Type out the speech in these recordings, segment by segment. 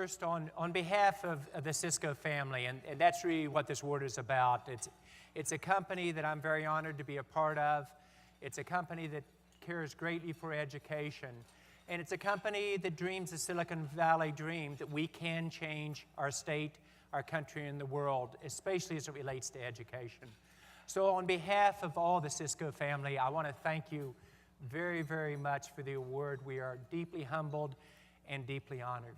first on behalf of the Cisco family, and that's really what this word is about. It's a company that I'm very honored to be a part of. It's a company that cares greatly for education. And it's a company that dreams the Silicon Valley dream, that we can change our state, our country, and the world, especially as it relates to education. So on behalf of all the Cisco family, I want to thank you very, very much for the award. We are deeply humbled and deeply honored.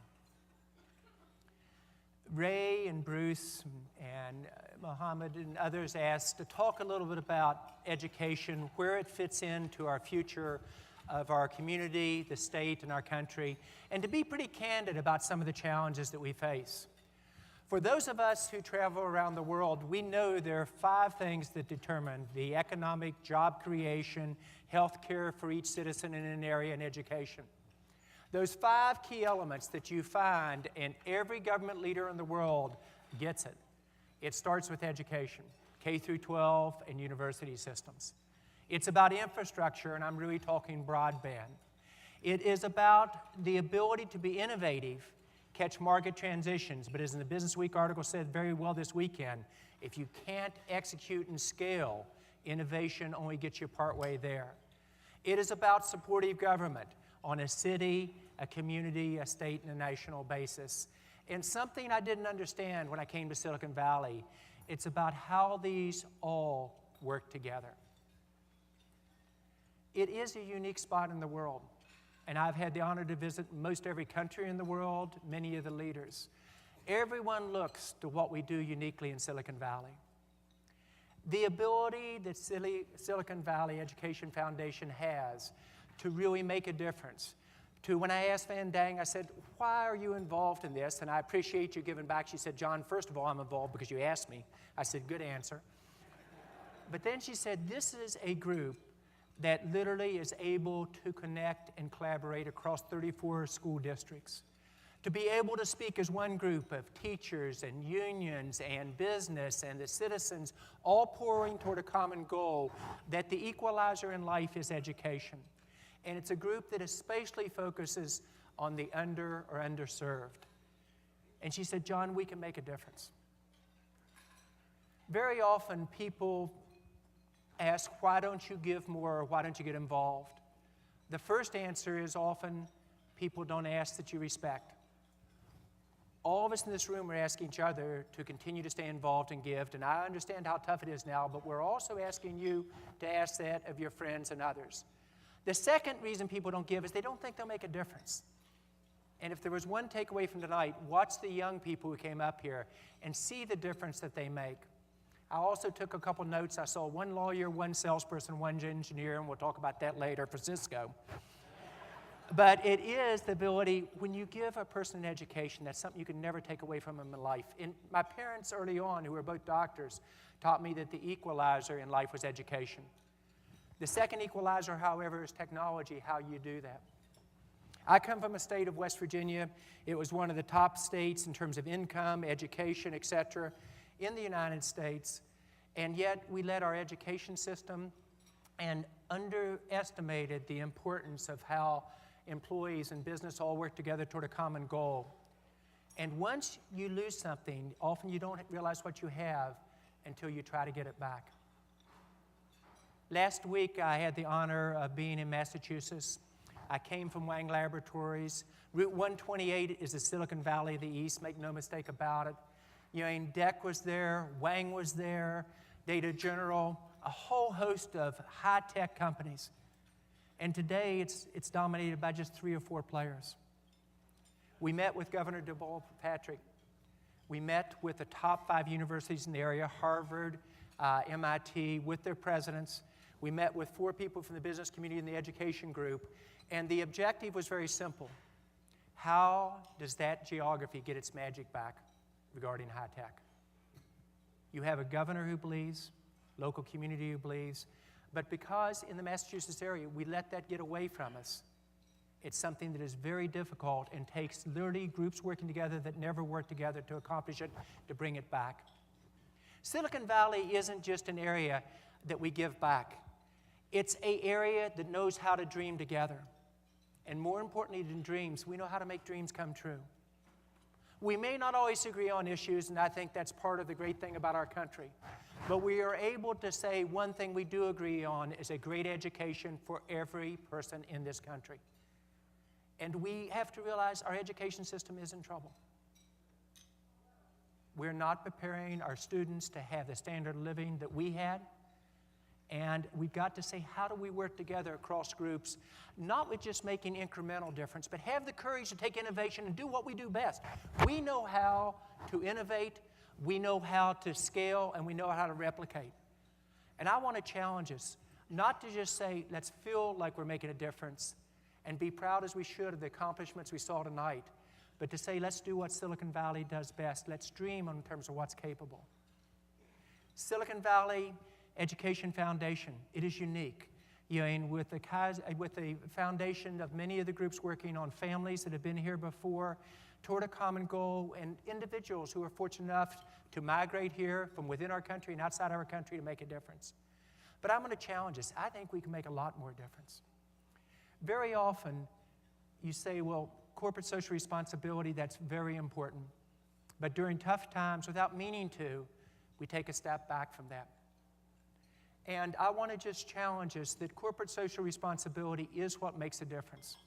Ray and Bruce and Mohammed and others asked to talk a little bit about education, where it fits into our future of our community, the state, and our country, and to be pretty candid about some of the challenges that we face. For those of us who travel around the world, we know there are 5 things that determine the economic, job creation, health care for each citizen in an area, and education. Those 5 key elements that you find in every government leader in the world gets it. It starts with education, K through 12 and university systems. It's about infrastructure, and I'm really talking broadband. It is about the ability to be innovative, catch market transitions, but as in the Business Week article said very well this weekend, if you can't execute and scale, innovation only gets you partway there. It is about supportive government on a city, a community, a state, and a national basis. And something I didn't understand when I came to Silicon Valley, it's about how these all work together. It is a unique spot in the world, and I've had the honor to visit most every country in the world, many of the leaders. Everyone looks to what we do uniquely in Silicon Valley. The ability that Silicon Valley Education Foundation has to really make a difference. When I asked Van Dang, I said, why are you involved in this? And I appreciate you giving back. She said, John, first of all, I'm involved because you asked me. I said, good answer. But then she said, this is a group that literally is able to connect and collaborate across 34 school districts. To be able to speak as one group of teachers and unions and business and the citizens all pouring toward a common goal, that the equalizer in life is education. And it's a group that especially focuses on the under or underserved. And she said, John, we can make a difference. Very often people ask, why don't you give more, or why don't you get involved? The first answer is often people don't ask that you respect. All of us in this room are asking each other to continue to stay involved and give, and I understand how tough it is now, but we're also asking you to ask that of your friends and others. The second reason people don't give is they don't think they'll make a difference. And if there was one takeaway from tonight, watch the young people who came up here and see the difference that they make. I also took a couple notes. I saw one lawyer, one salesperson, one engineer, and we'll talk about that later for Cisco. But it is the ability, when you give a person an education, that's something you can never take away from them in life. And my parents early on, who were both doctors, taught me that the equalizer in life was education. The second equalizer, however, is technology, how you do that. I come from a state of West Virginia. It was one of the top states in terms of income, education, etc., in the United States. And yet we let our education system and underestimated the importance of how employees and business all work together toward a common goal. And once you lose something, often you don't realize what you have until you try to get it back. Last week, I had the honor of being in Massachusetts. I came from Wang Laboratories. Route 128 is the Silicon Valley of the East, make no mistake about it. DEC was there, Wang was there, Data General, a whole host of high-tech companies. And today, it's dominated by just 3 or 4 players. We met with Governor Deval Patrick. We met with the top 5 universities in the area, Harvard, MIT, with their presidents. We met with 4 people from the business community and the education group, and the objective was very simple. How does that geography get its magic back regarding high tech? You have a governor who believes, local community who believes, but because in the Massachusetts area we let that get away from us, it's something that is very difficult and takes literally groups working together that never work together to accomplish it, to bring it back. Silicon Valley isn't just an area that we give back. It's an area that knows how to dream together. And more importantly than dreams, we know how to make dreams come true. We may not always agree on issues, and I think that's part of the great thing about our country. But we are able to say one thing we do agree on is a great education for every person in this country. And we have to realize our education system is in trouble. We're not preparing our students to have the standard of living that we had. And we've got to say, how do we work together across groups, not with just making incremental difference, but have the courage to take innovation and do what we do best. We know how to innovate, we know how to scale, and we know how to replicate. And I want to challenge us, not to just say, let's feel like we're making a difference and be proud as we should of the accomplishments we saw tonight, but to say, let's do what Silicon Valley does best. Let's dream in terms of what's capable. Silicon Valley Education Foundation, it is unique. With the foundation of many of the groups working on families that have been here before, toward a common goal, and individuals who are fortunate enough to migrate here from within our country and outside our country to make a difference. But I'm going to challenge us. I think we can make a lot more difference. Very often, you say, well, corporate social responsibility, that's very important. But during tough times, without meaning to, we take a step back from that. And I want to just challenge us that corporate social responsibility is what makes a difference.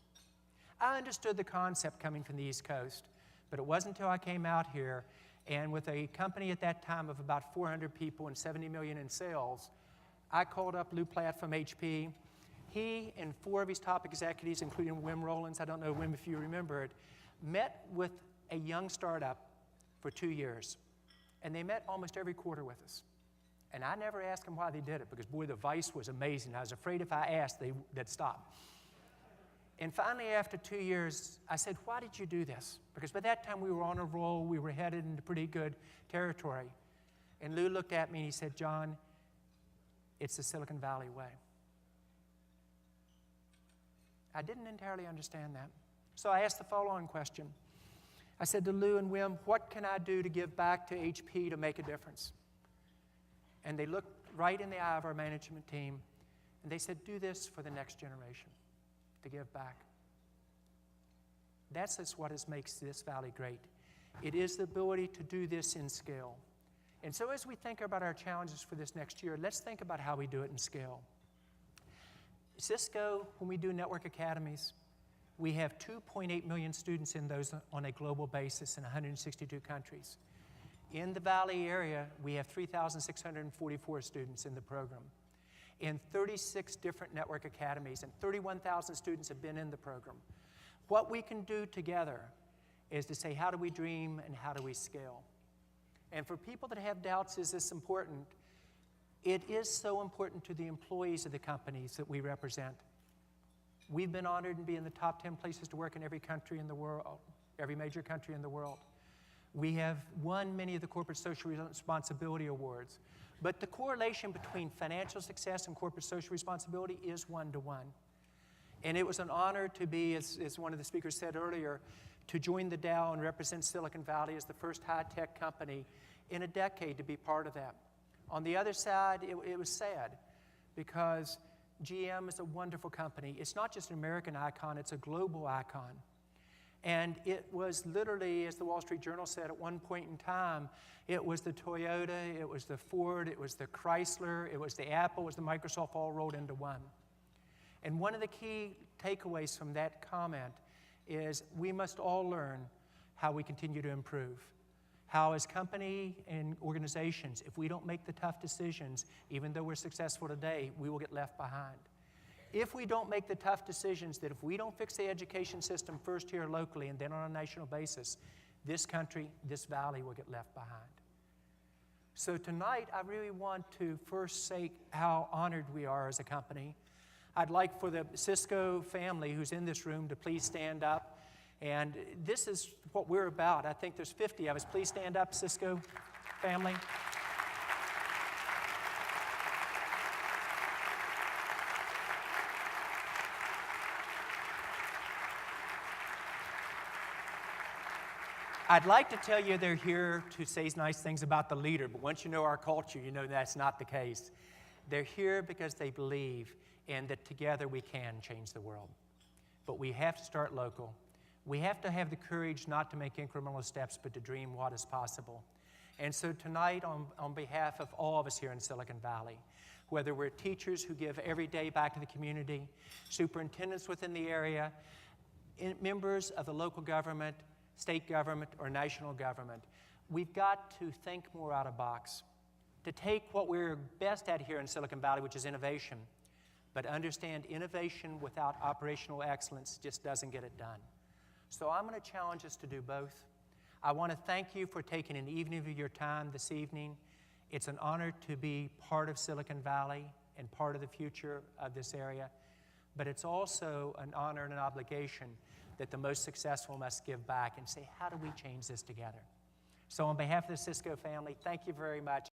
I understood the concept coming from the East Coast, but it wasn't until I came out here, and with a company at that time of about 400 people and 70 million in sales, I called up Lou Platt from HP. He and 4 of his top executives, including Wim Rollins, I don't know, Wim, if you remember it, met with a young startup for 2 years. And they met almost every quarter with us. And I never asked them why they did it, because, boy, the advice was amazing. I was afraid if I asked, they'd stop. And finally, after 2 years, I said, why did you do this? Because by that time, we were on a roll. We were headed into pretty good territory. And Lou looked at me and he said, John, it's the Silicon Valley way. I didn't entirely understand that. So I asked the follow-on question. I said to Lou and Wim, what can I do to give back to HP to make a difference? And they looked right in the eye of our management team, and they said, do this for the next generation, to give back. That's just what makes this valley great. It is the ability to do this in scale. And so as we think about our challenges for this next year, let's think about how we do it in scale. Cisco, when we do network academies, we have 2.8 million students in those on a global basis in 162 countries. In the Valley area, we have 3,644 students in the program. In 36 different network academies, and 31,000 students have been in the program. What we can do together is to say, how do we dream and how do we scale? And for people that have doubts, is this important? It is so important to the employees of the companies that we represent. We've been honored to be in the top 10 places to work in every country in the world, every major country in the world. We have won many of the corporate social responsibility awards. But the correlation between financial success and corporate social responsibility is one-to-one. And it was an honor to be, as one of the speakers said earlier, to join the Dow and represent Silicon Valley as the first high-tech company in a decade to be part of that. On the other side, it was sad, because GM is a wonderful company. It's not just an American icon, it's a global icon. And it was literally, as the Wall Street Journal said, at one point in time, it was the Toyota, it was the Ford, it was the Chrysler, it was the Apple, it was the Microsoft, all rolled into one. And one of the key takeaways from that comment is we must all learn how we continue to improve. How as company and organizations, if we don't make the tough decisions, even though we're successful today, we will get left behind. If we don't make the tough decisions, that if we don't fix the education system first here locally and then on a national basis, this country, this valley will get left behind. So tonight, I really want to first say how honored we are as a company. I'd like for the Cisco family who's in this room to please stand up. And this is what we're about. I think there's 50 of us. Please stand up, Cisco family. I'd like to tell you they're here to say nice things about the leader, but once you know our culture, you know that's not the case. They're here because they believe in that together we can change the world. But we have to start local. We have to have the courage not to make incremental steps, but to dream what is possible. And so tonight, on behalf of all of us here in Silicon Valley, whether we're teachers who give every day back to the community, superintendents within the area, members of the local government, state government, or national government, we've got to think more out of the box, to take what we're best at here in Silicon Valley, which is innovation, but understand innovation without operational excellence just doesn't get it done. So I'm going to challenge us to do both. I want to thank you for taking an evening of your time this evening. It's an honor to be part of Silicon Valley and part of the future of this area, but it's also an honor and an obligation that the most successful must give back and say, how do we change this together? So on behalf of the Cisco family, thank you very much.